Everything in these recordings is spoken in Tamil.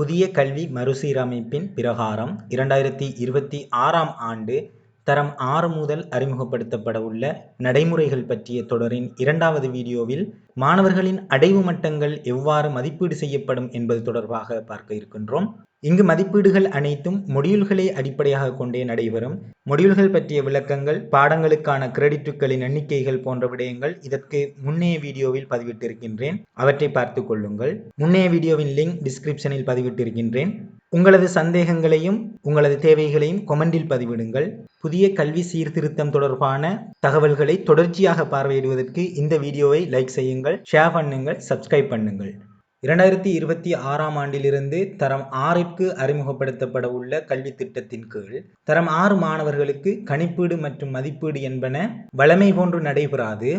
புதிய கல்வி மறுசீரமைப்பின் பிரகாரம் 2026ஆம் ஆண்டு தரம் 6 முதல் அறிமுகப்படுத்தப்படவுள்ள நடைமுறைகள் பற்றிய தொடரின் 2வது வீடியோவில் மாணவர்களின் அடைவு மட்டங்கள் எவ்வாறு மதிப்பீடு செய்யப்படும் என்பது தொடர்பாக பார்க்க இருக்கின்றோம். இங்கு மதிப்பீடுகள் அனைத்தும் மொடியூல்களை அடிப்படையாக கொண்டே நடைபெறும். மொடியூல்கள் பற்றிய விளக்கங்கள், பாடங்களுக்கான கிரெடிட்டுகளின் எண்ணிக்கைகள் போன்ற விடயங்கள் இதற்கு முன்னைய வீடியோவில் பதிவிட்டிருக்கின்றேன். அவற்றை பார்த்து கொள்ளுங்கள். முன்னைய வீடியோவின் லிங்க் டிஸ்கிரிப்ஷனில் பதிவிட்டிருக்கின்றேன். உங்களது சந்தேகங்களையும் உங்களது தேவைகளையும் கொமெண்டில் பதிவிடுங்கள். புதிய கல்வி சீர்திருத்தம் தொடர்பான தகவல்களை தொடர்ச்சியாக பார்வையிடுவதற்கு இந்த வீடியோவை லைக் செய்யுங்கள், ஷேர் பண்ணுங்கள், சப்ஸ்கிரைப் பண்ணுங்கள். 2026ஆம் ஆண்டிலிருந்து தரம் 6ற்கு அறிமுகப்படுத்தப்பட உள்ள கல்வி திட்டத்தின் கீழ் தரம் 6 மாணவர்களுக்கு கணிப்பீடு மற்றும் மதிப்பீடு என்பன வழமை போன்று நடைபெறாது.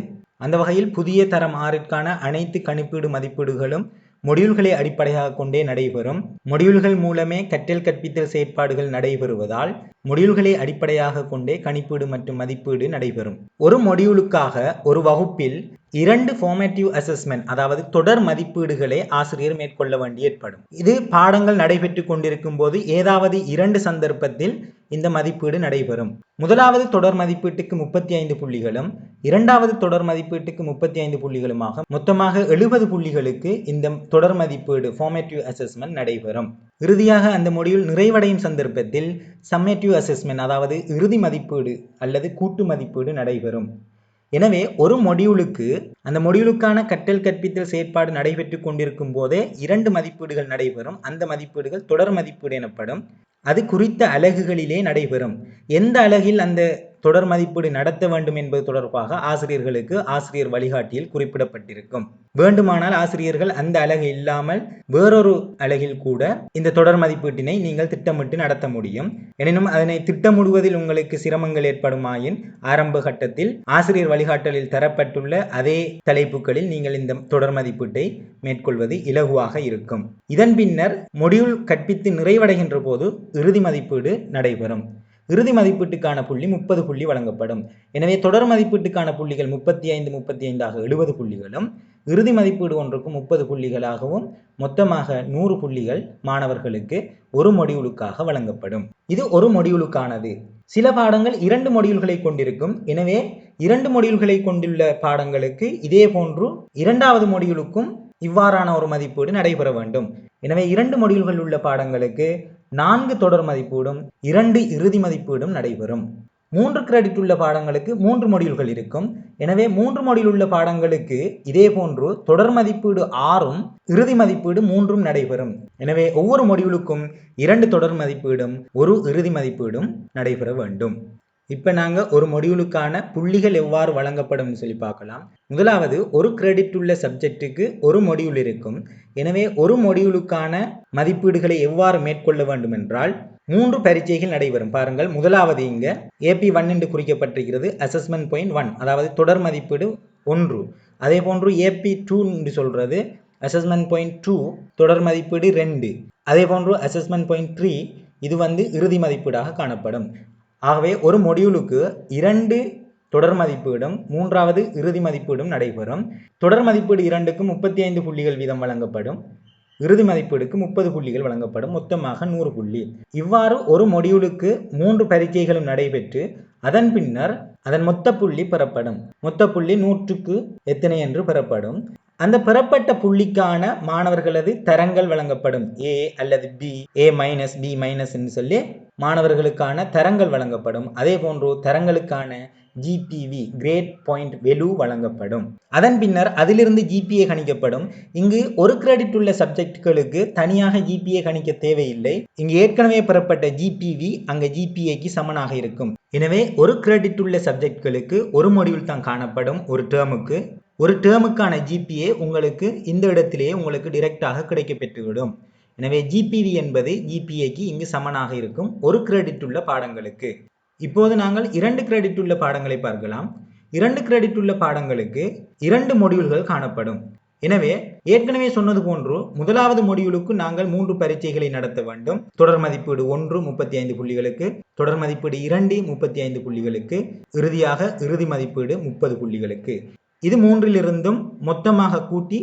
அந்த வகையில் புதிய தரம் 6ற்கான அனைத்து கணிப்பீடு மதிப்பீடுகளும் மொடியூல்களை அடிப்படையாக கொண்டே நடைபெறும். மொடியூல்கள் மூலமே கற்றல் கற்பித்தல் செயற்பாடுகள் நடைபெறுவதால் மொடியூல்களை அடிப்படையாக கொண்டே கணிப்பீடு மற்றும் மதிப்பீடு நடைபெறும். ஒரு மொடியூலுக்காக ஒரு வகுப்பில் 2 ஃபார்மேட்டிவ் அசஸ்மெண்ட், அதாவது தொடர் மதிப்பீடுகளை ஆசிரியர் மேற்கொள்ள வேண்டி ஏற்படும். இது பாடங்கள் நடைபெற்று கொண்டிருக்கும் போது ஏதாவது 2 சந்தர்ப்பத்தில் இந்த மதிப்பீடு நடைபெறும். முதலாவது தொடர் மதிப்பீட்டுக்கு 35 புள்ளிகளும், இரண்டாவது தொடர் மதிப்பீட்டுக்கு 35 புள்ளிகளுமாக மொத்தமாக 70 புள்ளிகளுக்கு இந்த தொடர் மதிப்பீடு ஃபார்மேட்டிவ் அசஸ்மெண்ட் நடைபெறும். இறுதியாக அந்த மொடியூல் நிறைவடையும் சந்தர்ப்பத்தில் சம்மேட்டிவ் அசஸ்மெண்ட், அதாவது இறுதி மதிப்பீடு அல்லது கூட்டு மதிப்பீடு நடைபெறும். எனவே ஒரு மொடியூலுக்கு அந்த மொடியூலுக்கான கற்றல் கற்பித்தல் செயற்பாடு நடைபெற்று கொண்டிருக்கும் போதே 2 மதிப்பீடுகள் நடைபெறும். அந்த மதிப்பீடுகள் தொடர் மதிப்பீடு எனப்படும். அது குறித்த அலகுகளிலே நடைபெறும். எந்த அலகில் அந்த தொடர் மதிப்பீடு நடத்த வேண்டும் என்பது தொடர்பாக ஆசிரியர்களுக்கு ஆசிரியர் வழிகாட்டியில் குறிப்பிடப்பட்டிருக்கும். வேண்டுமானால் ஆசிரியர்கள் அந்த அலகு இல்லாமல் வேறொரு அலகில் கூட இந்த தொடர் மதிப்பீட்டினை நீங்கள் திட்டமிட்டு நடத்த முடியும். எனினும் அதனை திட்டமிடுவதில் உங்களுக்கு சிரமங்கள் ஏற்படுமாயின் ஆரம்ப கட்டத்தில் ஆசிரியர் வழிகாட்டலில் தரப்பட்டுள்ள அதே தலைப்புகளில் நீங்கள் இந்த தொடர் மதிப்பீட்டை மேற்கொள்வது இலகுவாக இருக்கும். இதன் பின்னர் மொடியூல் கற்பித்து நிறைவடைகின்ற போது இறுதி மதிப்பீடு நடைபெறும். இறுதி மதிப்பீட்டுக்கான புள்ளி 30 புள்ளி வழங்கப்படும். எனவே தொடர் மதிப்பீட்டுக்கான புள்ளிகள் 35 ஆக 70 புள்ளிகளும், இறுதி மதிப்பீடு ஒன்றுக்கு 30 புள்ளிகளாகவும் மொத்தமாக 100 புள்ளிகள் மாணவர்களுக்கு ஒரு மொடியூலுக்காக வழங்கப்படும். இது ஒரு மொடியூலுக்கானது. சில பாடங்கள் 2 மொடியூல்களை கொண்டிருக்கும். எனவே 2 மொடியூல்களை கொண்டுள்ள பாடங்களுக்கு இதே போன்று 2வது மொடியூலுக்கும் இவ்வாறான ஒரு மதிப்பீடு நடைபெற வேண்டும். எனவே 2 மொடியூல்கள் உள்ள பாடங்களுக்கு 4 தொடர் மதிப்பீடும் 2 இறுதி மதிப்பீடும் நடைபெறும். 3 கிரெடிட் உள்ள பாடங்களுக்கு 3 மொடியூல்கள் இருக்கும். எனவே 3 மொடியூல் உள்ள பாடங்களுக்கு இதே போன்று தொடர் மதிப்பீடு 6ம் இறுதி மதிப்பீடு 3ம் நடைபெறும். எனவே ஒவ்வொரு மொடியூலுக்கும் 2 தொடர் மதிப்பீடும் 1 இறுதி மதிப்பீடும் நடைபெற வேண்டும். இப்போ நாங்கள் ஒரு மொடியூலுக்கான புள்ளிகள் எவ்வாறு வழங்கப்படும் சொல்லி பார்க்கலாம். முதலாவது, ஒரு கிரெடிட் உள்ள சப்ஜெக்டுக்கு ஒரு மொடியூல் இருக்கும். எனவே ஒரு மொடியூலுக்கான மதிப்பீடுகளை எவ்வாறு மேற்கொள்ள வேண்டும் என்றால் 3 பரீட்சைகள் நடைபெறும். பாருங்கள், முதலாவது இங்க AP1 என்று குறிக்கப்பட்டிருக்கிறது, அசஸ்மெண்ட் பாயிண்ட் 1, அதாவது தொடர் மதிப்பீடு 1. அதே போன்று AP2 என்று சொல்றது அசஸ்மெண்ட் பாயிண்ட் 2, தொடர் மதிப்பீடு 2. அதே போன்று அசஸ்மெண்ட் பாயிண்ட் 3, இது இறுதி மதிப்பீடாக காணப்படும். ஆகவே ஒரு மொடியூலுக்கு 2 தொடர் மதிப்பீடும் 3வது இறுதி மதிப்பீடும் நடைபெறும். தொடர் மதிப்பீடு 2க்கு 35 புள்ளிகள் வீதம் வழங்கப்படும். இறுதி மதிப்பீடுக்கு 30 புள்ளிகள் வழங்கப்படும். மொத்தமாக 100 புள்ளி. இவ்வாறு ஒரு மொடியூலுக்கு 3 பரீட்சைகளும் நடைபெற்று அதன் பின்னர் அதன் மொத்த புள்ளி பெறப்படும். மொத்த புள்ளி 100க்கு எத்தனை என்று பெறப்படும். அந்த பெறப்பட்ட புள்ளிக்கான மாணவர்களது தரங்கள் வழங்கப்படும். A அல்லது B, A-, B- என்று சொல்லி மாணவர்களுக்கான தரங்கள் வழங்கப்படும். அதே போன்று தரங்களுக்கான GPV, கிரேட் பாயிண்ட் வேல்யூ வழங்கப்படும். அதன் பின்னர் அதிலிருந்து GPA கணிக்கப்படும். இங்கு ஒரு கிரெடிட் உள்ள சப்ஜெக்டுகளுக்கு தனியாக GPA கணிக்க தேவையில்லை. இங்கு ஏற்கனவே பெறப்பட்ட GPV அங்க GPAக்கு சமனாக இருக்கும். எனவே ஒரு கிரெடிட் உள்ள சப்ஜெக்டுகளுக்கு ஒரு மொடியூல் தான் காணப்படும். ஒரு டேர்முக்கான GPA உங்களுக்கு இந்த இடத்திலேயே உங்களுக்கு டைரக்டாக கிடைக்க பெற்றுவிடும். எனவே GPV என்பது GPAக்கு இங்கு சமனாக இருக்கும் ஒரு கிரெடிட் உள்ள பாடங்களுக்கு. இப்போது நாங்கள் 2 கிரெடிட் உள்ள பாடங்களை பார்க்கலாம். 2 கிரெடிட் உள்ள பாடங்களுக்கு 2 மொடியூல்கள் காணப்படும். எனவே ஏற்கனவே சொன்னது போன்று முதலாவது மொடியூலுக்கு நாங்கள் 3 பரீட்சைகளை நடத்த வேண்டும். தொடர் மதிப்பீடு 1 35 புள்ளிகளுக்கு, தொடர் மதிப்பீடு 2 35 புள்ளிகளுக்கு, இறுதியாக இறுதி மதிப்பீடு 30 புள்ளிகளுக்கு. இது 3லிருந்தும் மொத்தமாக கூட்டி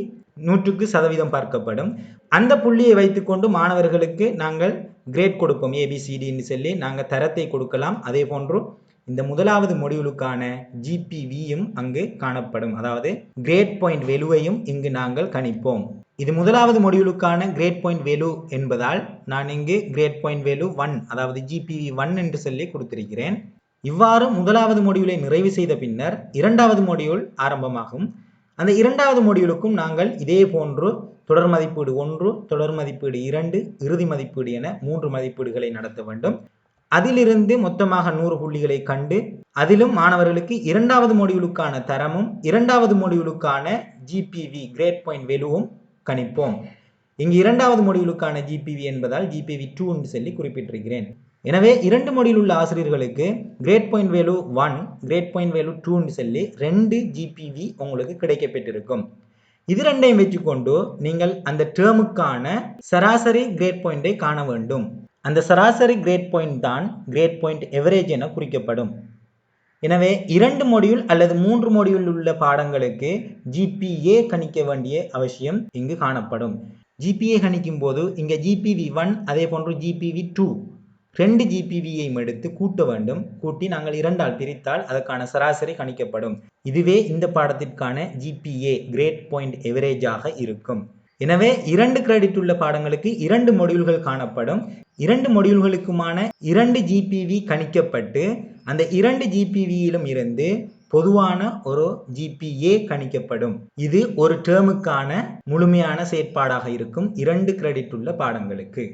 100க்கு சதவீதம் பார்க்கப்படும். அந்த புள்ளியை வைத்துக்கொண்டு மாணவர்களுக்கு நாங்கள் கிரேட் கொடுப்போம். ஏபிசிடின்னு சொல்லி நாங்கள் தரத்தை கொடுக்கலாம். அதே போன்று இந்த முதலாவது மொடியூலுக்கான ஜிபிவியும் அங்கு காணப்படும். அதாவது கிரேட் பாயிண்ட் வேல்யூவையும் இங்கு நாங்கள் கணிப்போம். இது முதலாவது மொடியூலுக்கான கிரேட் பாயிண்ட் வேல்யூ என்பதால் நான் இங்கு கிரேட் பாயிண்ட் வேல்யூ 1 அதாவது ஜிபிவி 1 என்று சொல்லி கொடுத்திருக்கிறேன். இவ்வாறு முதலாவது மொடியூலை நிறைவு செய்த பின்னர் இரண்டாவது மொடியூல் ஆரம்பமாகும். அந்த இரண்டாவது மொடியூலுக்கும் நாங்கள் இதே போன்று தொடர் மதிப்பீடு 1, தொடர் மதிப்பீடு 2, இறுதி மதிப்பீடு என 3 மதிப்பீடுகளை நடத்த வேண்டும். அதிலிருந்து மொத்தமாக 100 புள்ளிகளை கண்டு அதிலும் மாணவர்களுக்கு இரண்டாவது மொடியூலுக்கான தரமும் இரண்டாவது மொடியூலுக்கான ஜிபிவி கிரேட் பாயிண்ட் வேல்யூவும் கணிப்போம். இங்கு இரண்டாவது மொடியூலுக்கான ஜிபிவி என்பதால் ஜிபிவி 2 என்று சொல்லி குறிப்பிட்டிருக்கிறேன். எனவே இரண்டு மொடியில் உள்ள ஆசிரியர்களுக்கு grade point value 1, grade point value 2 என்று சொல்லி 2 ஜிபிவி உங்களுக்கு கிடைக்கப்பெற்றிருக்கும். இது ரெண்டையும் வச்சுக்கொண்டு நீங்கள் அந்த டேர்முக்கான சராசரி கிரேட் பாயிண்டை காண வேண்டும். அந்த சராசரி கிரேட் பாயிண்ட் தான் கிரேட் பாயிண்ட் எவரேஜ் என குறிக்கப்படும். எனவே 2 மொடியூல் அல்லது 3 மொடியூல் உள்ள பாடங்களுக்கு ஜிபிஏ கணிக்க வேண்டிய அவசியம் இங்கு காணப்படும். ஜிபிஏ கணிக்கும் போது இங்கே ஜிபிவி 1 அதே போன்று ஜிபிவி 2 2 ஜிபிவியையும் எடுத்து கூட்ட வேண்டும். கூட்டி நாங்கள் 2ஆல் பிரித்தால் அதற்கான சராசரி கணிக்கப்படும். இதுவே இந்த பாடத்திற்கான ஜிபிஏ கிரேட் பாயிண்ட் எவரேஜாக இருக்கும். எனவே 2 கிரெடிட் உள்ள பாடங்களுக்கு 2 மொடியூல்கள் காணப்படும். 2 மொடியூல்களுக்குமான 2 ஜிபிவி கணிக்கப்பட்டு அந்த 2 ஜிபிவியிலும் இருந்து பொதுவான ஒரு ஜிபிஏ கணிக்கப்படும். இது ஒரு டேர்முக்கான முழுமையான செயற்பாடாக இருக்கும் 2 கிரெடிட் உள்ள பாடங்களுக்கு.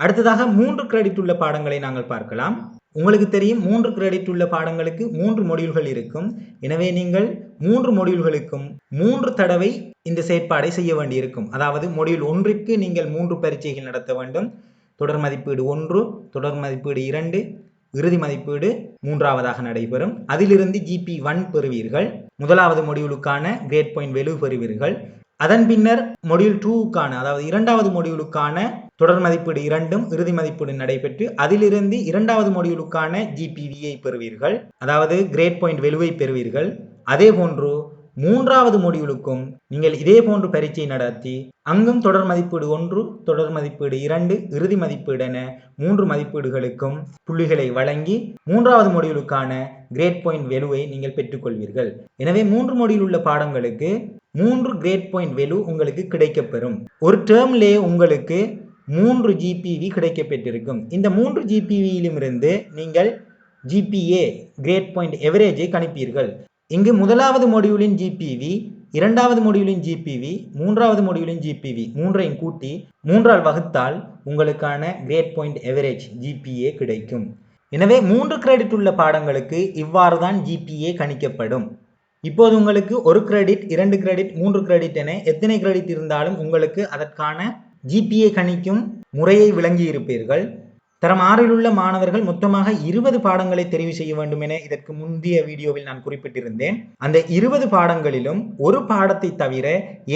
அடுத்ததாக 3 கிரெடிட் உள்ள பாடங்களை நாங்கள் பார்க்கலாம். உங்களுக்கு தெரியும் 3 கிரெடிட் உள்ள பாடங்களுக்கு 3 மொடியூல்கள் இருக்கும். எனவே நீங்கள் 3 மொடியூல்களுக்கும் 3 தடவை இந்த செயற்பாடை செய்ய வேண்டியிருக்கும். அதாவது மொடியூல் 1க்கு நீங்கள் 3 பரீட்சைகள் நடத்த வேண்டும். தொடர் மதிப்பீடு 1, தொடர் மதிப்பீடு 2, இறுதி மதிப்பீடு 3ஆவதாக நடைபெறும். அதிலிருந்து ஜிபி 1 பெறுவீர்கள். முதலாவது மொடியூலுக்கான கிரேட் பாயிண்ட் வேல்யூ பெறுவீர்கள். அதன் பின்னர் மொடியூல் 2க்கான அதாவது இரண்டாவது மொடியூலுக்கான தொடர் மதிப்பீடு 2ம் இறுதி மதிப்பீடு நடைபெற்று அதிலிருந்து இரண்டாவது மொடியூலுக்கான ஜிபிவியை பெறுவீர்கள். அதாவது கிரேட் பாயிண்ட் வேல்யூவை பெறுவீர்கள். அதே போன்று 3வது மொடியூலுக்கும் நீங்கள் இதே போன்று பரீட்சை நடத்தி அங்கும் தொடர் மதிப்பீடு 1, தொடர் மதிப்பீடு 2, இறுதி மதிப்பீடு என 3 மதிப்பீடுகளுக்கும் புள்ளிகளை வழங்கி 3வது மொடியூலுக்கான கிரேட் பாயிண்ட் வேல்யூவை நீங்கள் பெற்றுக்கொள்வீர்கள். எனவே 3 மொடியூல் உள்ள பாடங்களுக்கு 3 கிரேட் பாயிண்ட் வேல்யூ உங்களுக்கு கிடைக்கப்பெறும். ஒரு டேர்ம்லே உங்களுக்கு 3 ஜிபிவி கிடைக்கப்பெற்றிருக்கும். இந்த 3 ஜிபிவியிலும் இருந்து நீங்கள் ஜிபிஏ கிரேட் பாயிண்ட் எவரேஜை கணிப்பீர்கள். இங்கு முதலாவது மொடியூலின் ஜிபிவி, இரண்டாவது மொடியூலின் ஜிபிவி, 3வது மொடியூலின் ஜிபிவி 3ஐயும் கூட்டி 3ஆல் வகுத்தால் உங்களுக்கான கிரேட் பாயிண்ட் எவரேஜ் ஜிபிஏ கிடைக்கும். எனவே 3 கிரெடிட் உள்ள பாடங்களுக்கு இவ்வாறு தான் ஜிபிஏ கணிக்கப்படும். இப்போது உங்களுக்கு 1 கிரெடிட், 2 கிரெடிட், 3 கிரெடிட் என எத்தனை கிரெடிட் இருந்தாலும் உங்களுக்கு அதற்கான ஜிபிஏ கணிக்கும் முறையை விளங்கி இருப்பீர்கள். தரம் 6இல் உள்ள மாணவர்கள் மொத்தமாக 20 பாடங்களை தெரிவு செய்ய வேண்டும் என இதற்கு முந்தைய வீடியோவில் நான் குறிப்பிட்டிருந்தேன். அந்த 20 பாடங்களிலும் ஒரு பாடத்தை தவிர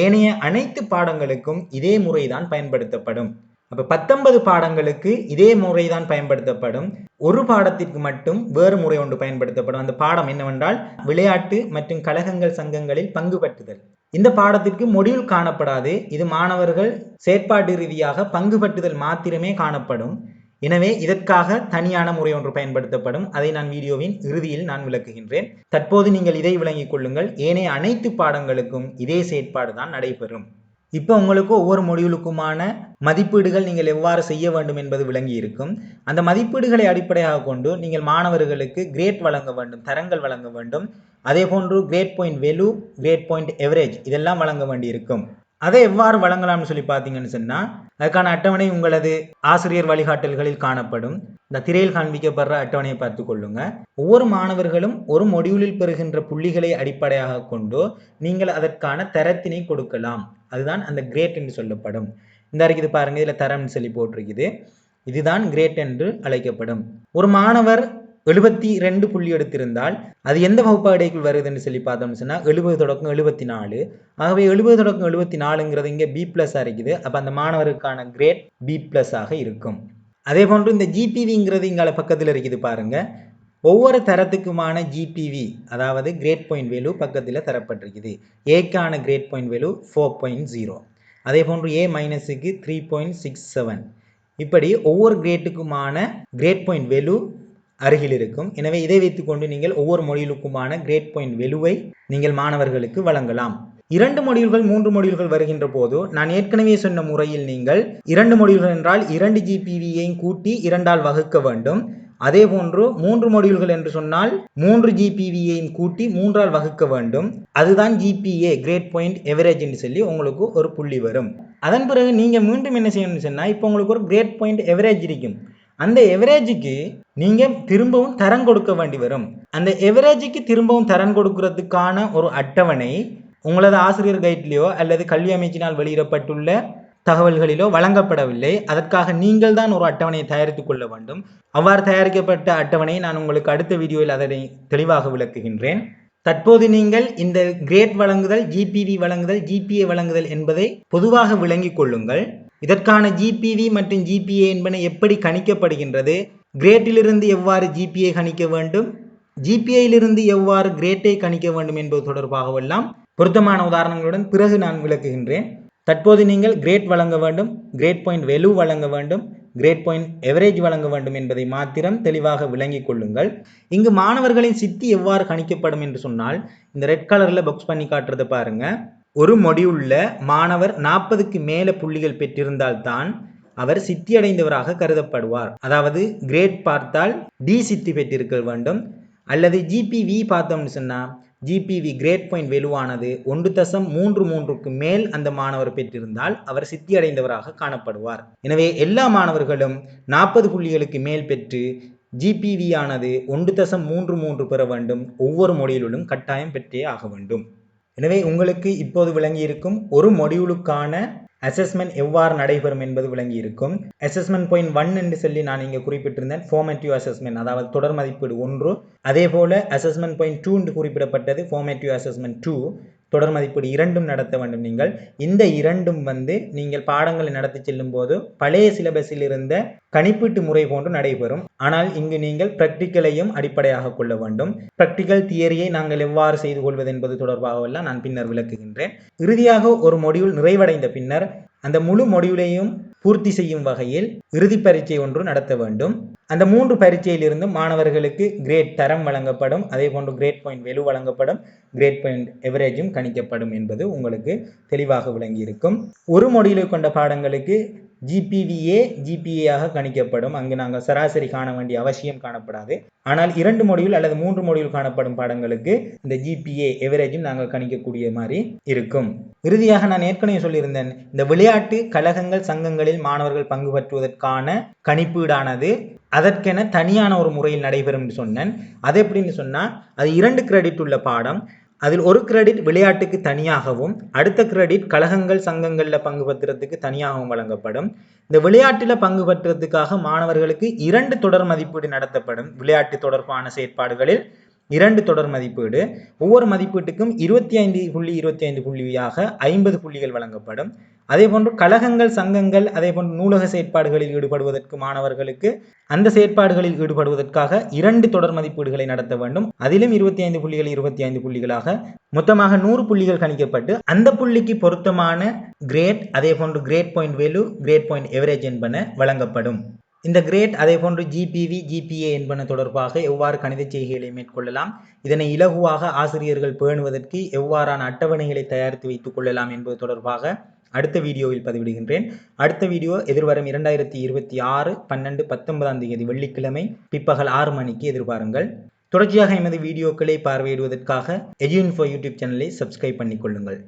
ஏனைய அனைத்து பாடங்களுக்கும் இதே முறைதான் பயன்படுத்தப்படும். அப்ப 19 பாடங்களுக்கு இதே முறைதான் பயன்படுத்தப்படும். ஒரு பாடத்திற்கு மட்டும் வேறு முறை ஒன்று பயன்படுத்தப்படும். அந்த பாடம் என்னவென்றால் விளையாட்டு மற்றும் கழகங்கள் சங்கங்களில் பங்கு பெற்றுதல். இந்த பாடத்திற்கு மொடியூல் காணப்படாது. இது மாணவர்கள் செயற்பாட்டு ரீதியாக பங்கு பெற்றுதல் மாத்திரமே காணப்படும். எனவே இதற்காக தனியான முறை ஒன்று பயன்படுத்தப்படும். அதை நான் வீடியோவின் இறுதியில் நான் விளக்குகின்றேன். தற்போது நீங்கள் இதை விளங்கிக் கொள்ளுங்கள். ஏனைய அனைத்து பாடங்களுக்கும் இதே செயற்பாடு தான் நடைபெறும். இப்போ உங்களுக்கு ஒவ்வொரு மொடியூலுக்குமான மதிப்பீடுகள் நீங்கள் எவ்வாறு செய்ய வேண்டும் என்பது விளங்கி இருக்கும். அந்த மதிப்பீடுகளை அடிப்படையாக கொண்டு நீங்கள் மாணவர்களுக்கு கிரேட் வழங்க வேண்டும், தரங்கள் வழங்க வேண்டும். அதே போன்று grade point value, grade point average இதெல்லாம் வழங்க வேண்டியிருக்கும். அதை எவ்வாறு வழங்கலாம்னு சொல்லி பார்த்தீங்கன்னு சொன்னால் அதுக்கான அட்டவணை உங்களது ஆசிரியர் வழிகாட்டல்களில் காணப்படும். இந்த திரையில் காண்பிக்கப்படுற அட்டவணையை பார்த்து கொள்ளுங்க. ஒவ்வொரு மாணவர்களும் ஒரு மொடியூலில் பெறுகின்ற புள்ளிகளை அடிப்படையாக கொண்டு நீங்கள் அதற்கான தரத்தினை கொடுக்கலாம். அதுதான் அந்த கிரேட் என்று சொல்லப்படும். இந்த இருக்குது பாருங்க, இதில் தரம்னு சொல்லி போட்டிருக்குது. இதுதான் கிரேட் என்று அழைக்கப்படும். ஒரு மாணவர் 72 புள்ளி எடுத்திருந்தால் அது எந்த வகுப்பாடைக்குள் வருதுன்னு சொல்லி பார்த்தோம்னு சொன்னால் 70 தொடக்கம் 74. ஆகவே 70 தொடக்கம் 74ங்கிறது இங்கே B+ இருக்குது. அப்போ அந்த மாணவருக்கான கிரேட் B+ ஆக இருக்கும். அதே போன்று இந்த ஜிபிவிங்கிறது இங்கால பக்கத்தில் இருக்குது பாருங்க. ஒவ்வொரு தரத்துக்குமான ஜிபிவி அதாவது கிரேட் பாயிண்ட் வேல்யூ பக்கத்தில் தரப்பட்டிருக்குது. ஏக்கான கிரேட் பாயிண்ட் வேல்யூ 4.0, அதே போன்று ஏ மைனஸுக்கு 3.67. இப்படி ஒவ்வொரு கிரேட்டுக்குமான கிரேட் பாயிண்ட் வேல்யூ அருகில் இருக்கும். எனவே இதை வைத்துக்கொண்டு நீங்கள் ஒவ்வொரு மொடியூலுக்குமான கிரேட் பாயிண்ட் வேல்யூவை நீங்கள் மாணவர்களுக்கு வழங்கலாம். 2 மொடியூல்கள் 3 மொடியூல்கள் வருகின்ற போது நான் ஏற்கனவே சொன்ன முறையில் நீங்கள் 2 மொடியூல்கள் என்றால் 2 ஜிபிவியையும் கூட்டி 2ஆல் வகுக்க வேண்டும். அதே போன்று 3 மொடியூல்கள் என்று சொன்னால் 3 ஜிபிவியையும் கூட்டி 3ஆல் வகுக்க வேண்டும். அதுதான் ஜிபிஏ கிரேட் பாயிண்ட் எவரேஜ் என்று சொல்லி உங்களுக்கு ஒரு புள்ளி வரும். அதன் பிறகு நீங்க மீண்டும் என்ன செய்யணும்னு சொன்னா, இப்போ உங்களுக்கு ஒரு கிரேட் பாயிண்ட் எவரேஜ் இருக்கும். அந்த எவரேஜுக்கு நீங்க திரும்பவும் தரம் கொடுக்க வேண்டி வரும். அந்த எவரேஜுக்கு திரும்பவும் தரம் கொடுக்கிறதுக்கான ஒரு அட்டவணை உங்களது ஆசிரியர் கைட்லையோ அல்லது கல்வி அமைச்சினால் வெளியிடப்பட்டுள்ள தகவல்களிலோ வழங்கப்படவில்லை. அதற்காக நீங்கள் தான் ஒரு அட்டவணையை தயாரித்துக் கொள்ள வேண்டும். அவ்வாறு தயாரிக்கப்பட்ட அட்டவணையை நான் உங்களுக்கு அடுத்த வீடியோவில் அதனை தெளிவாக விளக்குகின்றேன். தற்போது நீங்கள் இந்த கிரேட் வழங்குதல், ஜிபிவி வழங்குதல், ஜிபிஏ வழங்குதல் என்பதை பொதுவாக விளங்கிக் கொள்ளுங்கள். இதற்கான ஜிபிவி மற்றும் ஜிபிஏ என்பன எப்படி கணிக்கப்படுகின்றது, கிரேட்டிலிருந்து எவ்வாறு ஜிபிஏ கணிக்க வேண்டும், ஜிபிஏயிலிருந்து எவ்வாறு கிரேட்டை கணிக்க வேண்டும் என்பது தொடர்பாகவெல்லாம் பொருத்தமான உதாரணங்களுடன் பிறகு நான் விளக்குகின்றேன். தற்போது நீங்கள் கிரேட் வழங்க வேண்டும், கிரேட் பாயிண்ட் வேல்யூ வழங்க வேண்டும், கிரேட் பாயிண்ட் எவரேஜ் வழங்க வேண்டும் என்பதை மாத்திரம் தெளிவாக விளங்கிக் கொள்ளுங்கள். இங்கு மாணவர்களின் சித்தி எவ்வாறு கணிக்கப்படும் என்று சொன்னால், இந்த ரெட் கலரில் பாக்ஸ் பண்ணி காட்டுறதை பாருங்க. ஒரு மொடியூல்ல மாணவர் 40க்கு மேல புள்ளிகள் பெற்றிருந்தால்தான் அவர் சித்தி அடைந்தவராக கருதப்படுவார். அதாவது கிரேட் பார்த்தால் டி சித்தி பெற்றிருக்க வேண்டும். அல்லது ஜிபிவி பார்த்தோம்னு சொன்னா, ஜிபிவி கிரேட் பாயிண்ட் வேல்யூவானது 1.33க்கு மேல் அந்த மாணவர் பெற்றிருந்தால் அவர் சித்தி அடைந்தவராக காணப்படுவார். எனவே எல்லா மாணவர்களும் 40 புள்ளிகளுக்கு மேல் பெற்று ஜிபிவி ஆனது 1.33 பெற வேண்டும். ஒவ்வொரு மொடியூலிலும் கட்டாயம் பெற்றே ஆக வேண்டும். எனவே உங்களுக்கு இப்போது விளங்கி இருக்கும் ஒரு மொடியூலுக்கான அசஸ்மெண்ட் எவ்வாறு நடைபெறும் என்பது விளங்கி இருக்கும். அசஸ்மெண்ட் பாயிண்ட் 1 என்று சொல்லி நான் இங்கே குறிப்பிட்டிருந்தேன், ஃபார்மேட்டிவ் அசஸ்மெண்ட், அதாவது தொடர் மதிப்பீடு 1. அதே போல அசஸ்மெண்ட் பாயிண்ட் 2 என்று குறிப்பிடப்பட்டது ஃபார்மேட்டிவ் அசஸ்மெண்ட் 2, தொடர் மதிப்பீடு 2 நடத்த வேண்டும். நீங்கள் இந்த 2 நீங்கள் பாடங்களை நடத்தி செல்லும் போது பழைய சிலபஸில் இருந்த கணிப்பீட்டு முறை போன்று நடைபெறும். ஆனால் இங்கு நீங்கள் பிராக்டிக்கலையும் அடிப்படையாக கொள்ள வேண்டும். பிராக்டிக்கல் தியரியை நாங்கள் எவ்வாறு செய்து கொள்வது என்பது தொடர்பாகவெல்லாம் நான் பின்னர் விளக்குகின்றேன். இறுதியாக ஒரு மொடியூல் நிறைவடைந்த பின்னர் அந்த முழு மொடியூலையும் பூர்த்தி செய்யும் வகையில் இறுதி பரீட்சை ஒன்று நடத்த வேண்டும். அந்த 3 பரீட்சையிலிருந்து மாணவர்களுக்கு கிரேட் தரம் வழங்கப்படும். அதே போன்று கிரேட் பாயிண்ட் வேல்யூ வழங்கப்படும், கிரேட் பாயிண்ட் எவரேஜும் கணிக்கப்படும் என்பது உங்களுக்கு தெளிவாக விளங்கி இருக்கும். ஒரு மொடியூலை கொண்ட பாடங்களுக்கு ஜிபிவிஏ ஜிபிஏயாக கணிக்கப்படும். அங்கு நாங்கள் சராசரி காண வேண்டிய அவசியம் காணப்படாது. ஆனால் 2 மொடியூல் அல்லது 3 மொடியூல் காணப்படும் பாடங்களுக்கு இந்த ஜிபிஏ எவரேஜும் நாங்கள் கணிக்கக்கூடிய மாதிரி இருக்கும். இறுதியாக நான் ஏற்கனவே சொல்லியிருந்தேன், இந்த விளையாட்டு கழகங்கள் சங்கங்களில் மாணவர்கள் பங்கு பெற்றுவதற்கான கணிப்பீடானது அதற்கென தனியான ஒரு முறையில் நடைபெறும் என்று சொன்னேன். அது எப்படின்னு சொன்னா, அது 2 கிரெடிட் உள்ள பாடம். அதில் ஒரு கிரெடிட் விளையாட்டுக்கு தனியாகவும், அடுத்த கிரெடிட் கழகங்கள் சங்கங்களில் பங்கு பெற்றுறதுக்கு தனியாகவும் வழங்கப்படும். இந்த விளையாட்டில் பங்கு பெற்றுறதுக்காக மாணவர்களுக்கு 2 தொடர் மதிப்பீடு நடத்தப்படும். விளையாட்டு தொடர்பான செயற்பாடுகளில் 2 தொடர் மதிப்பீடு. ஒவ்வொரு மதிப்பீட்டுக்கும் 25 புள்ளியாக 50 புள்ளிகள் வழங்கப்படும். அதே போன்று கழகங்கள் சங்கங்கள் அதே போன்று நூலக செயற்பாடுகளில் ஈடுபடுவதற்கு மாணவர்களுக்கு அந்த செயற்பாடுகளில் ஈடுபடுவதற்காக 2 தொடர் மதிப்பீடுகளை நடத்த வேண்டும். அதிலும் 25 புள்ளிகளாக மொத்தமாக 100 புள்ளிகள் கணிக்கப்பட்டு அந்த புள்ளிக்கு பொருத்தமான கிரேட் அதே போன்று grade point value, grade point average என்பன வழங்கப்படும். இந்த கிரேட் அதே போன்று ஜிபிவி ஜிபிஏ என்பன தொடர்பாக எவ்வாறு கணித செய்கைகளை மேற்கொள்ளலாம், இதனை இலகுவாக ஆசிரியர்கள் பேணுவதற்கு எவ்வாறான அட்டவணைகளை தயாரித்து வைத்துக் கொள்ளலாம் என்பது தொடர்பாக அடுத்த வீடியோவில் பதிவிடுகின்றேன். அடுத்த வீடியோ எதிர்வரும் 2026 12/19 வெள்ளிக்கிழமை பிற்பகல் 6 மணிக்கு எதிர்பாருங்கள். தொடர்ச்சியாக எமது வீடியோக்களை பார்வையிடுவதற்காக எஜுஇன்ஃபோ யூடியூப் சேனலை சப்ஸ்கிரைப் பண்ணிக்கொள்ளுங்கள்.